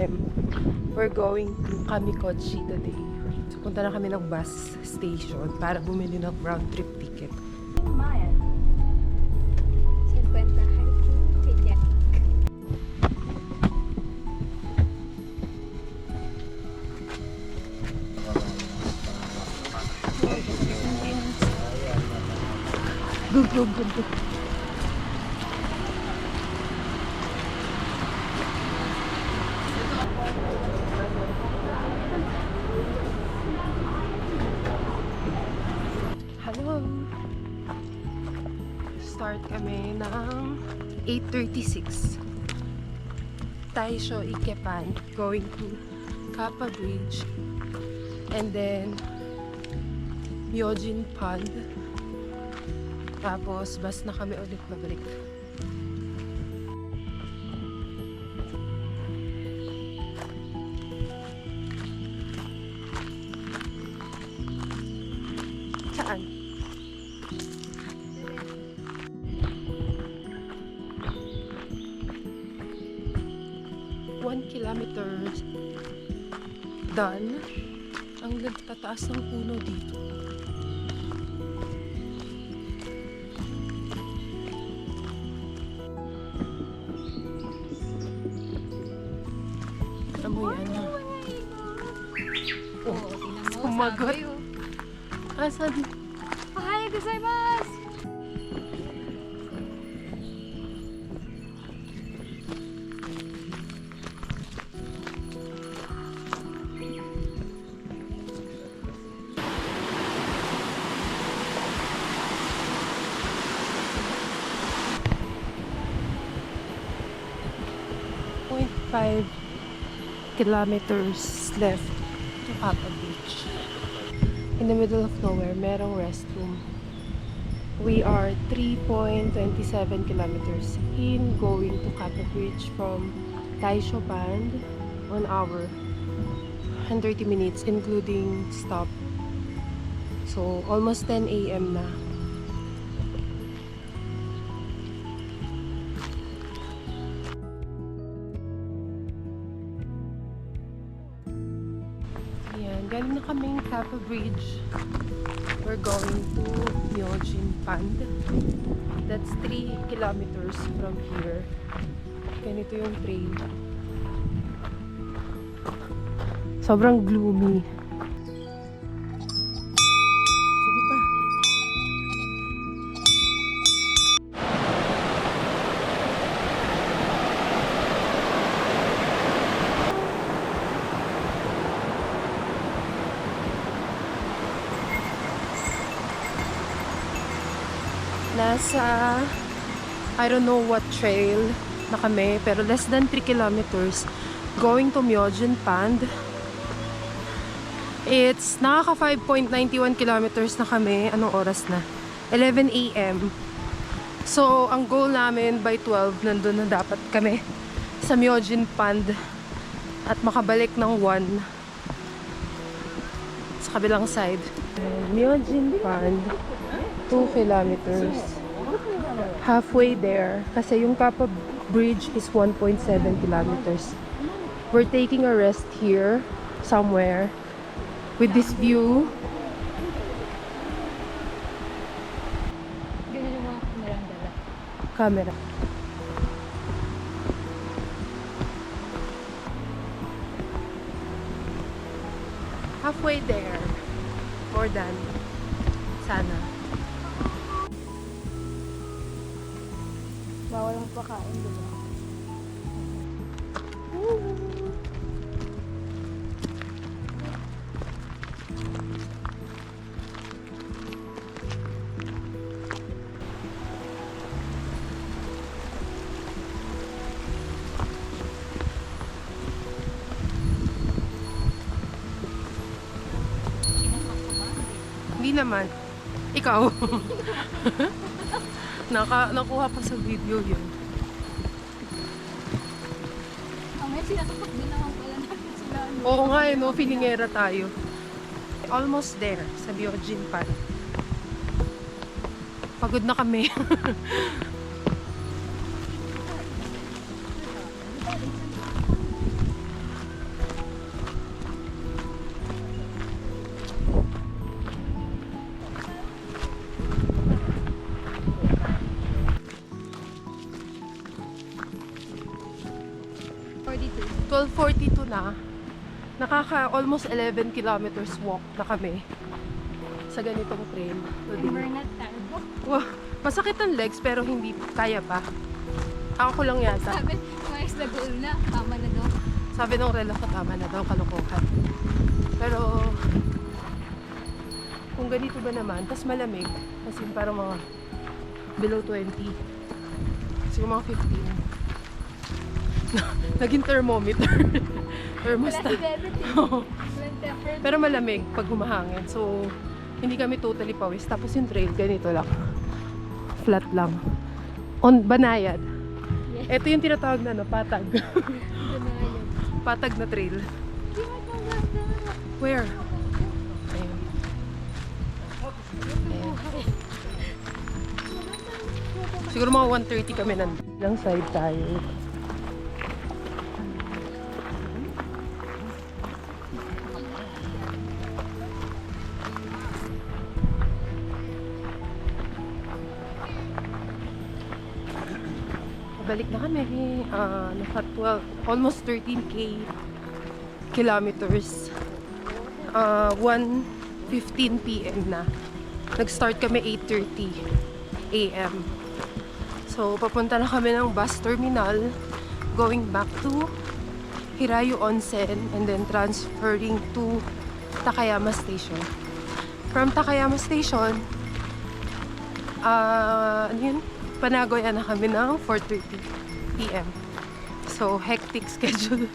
a.m. We're going to Kamikochi today. So, punta na kami ng bus station para bumili ng round trip ticket. Mile. 50 hiking ticket. Go, go, go, go. Hello. Start kami ng 8:36. Taisho Ikepan going to Kappa Bridge and then Myojin Pond. Tapos bus na kami ulit pabalik. Saan? One kilometer done. Ang tataas ng puno dito. Amoy ano? Oh, sumagot. Asan? Ohayou gozaimasu! .5 kilometers left to Kappa Beach. In the middle of nowhere, merong restroom. We are 3.27 kilometers in going to Kappa Bridge from Taisho Band. 1 hour and 30 minutes including stop. So almost 10 a.m. na. Galing na kaming Kappa Bridge. We're going to Myojin Pond. That's 3 kilometers from here. Ganito yung train. Sobrang gloomy. Sige pa. Nasa, I don't know what trail na kami, pero less than 3 kilometers going to Myojin Pond. It's nakaka 5.91 kilometers na kami. Anong oras na? 11 a.m. So, ang goal namin by 12, nandun na dapat kami sa Myojin Pond at makabalik ng 1 sa kabilang side. Myojin Pond, 2 kilometers. Halfway there, kasi yung Kappa Bridge is 1.7 kilometers. We're taking a rest here, somewhere, with this view. Ganun yung mga kamerang dala. Camera. Halfway there. More than. Sana. Bawal ang pakain, diba? Hindi naman. Ikaw. Nakuha pa sa video yun. May sinasakot din naman pala natin sila. Oo nga eh, no? Filingera tayo. Almost there, sa Myojin Pond. Pagod na kami. 10:42 na. Nakaka almost 11 kilometers walk na kami sa ganitong trail We're today. not turbo. Wow, masakit ang legs pero hindi kaya pa. Ako ko lang yata. Sabi, where's the goal na? Tama na daw. Sabi ng relo ko tama na daw, kalokohan. Pero kung ganito ba naman, tas malamig, kasi parang mga below 20. Siguro mga 15. Naging thermometer. Wala Thermostat. si Bebet eh. Walang temper. Pero malamig pag humahangin. So, hindi kami totally pawis. Tapos yung trail, ganito lang. Flat lang. On banayad. Yes. Ito yung tinatawag na, no, patag. Ito na yun. Patag na trail. Di ba maganda? Where? Ayun. Ayun. Siguro mga 1:30 kami lang side tayo. Balik na kami. Naka 12, almost 13k kilometers. 1:15 p.m. na. Nag-start kami 8:30 a.m. So, papunta na kami ng bus terminal going back to Hirayu Onsen and then transferring to Takayama Station. From Takayama Station, ano yun? Panagoya na kami ng 4:30 p.m. So, hectic schedule.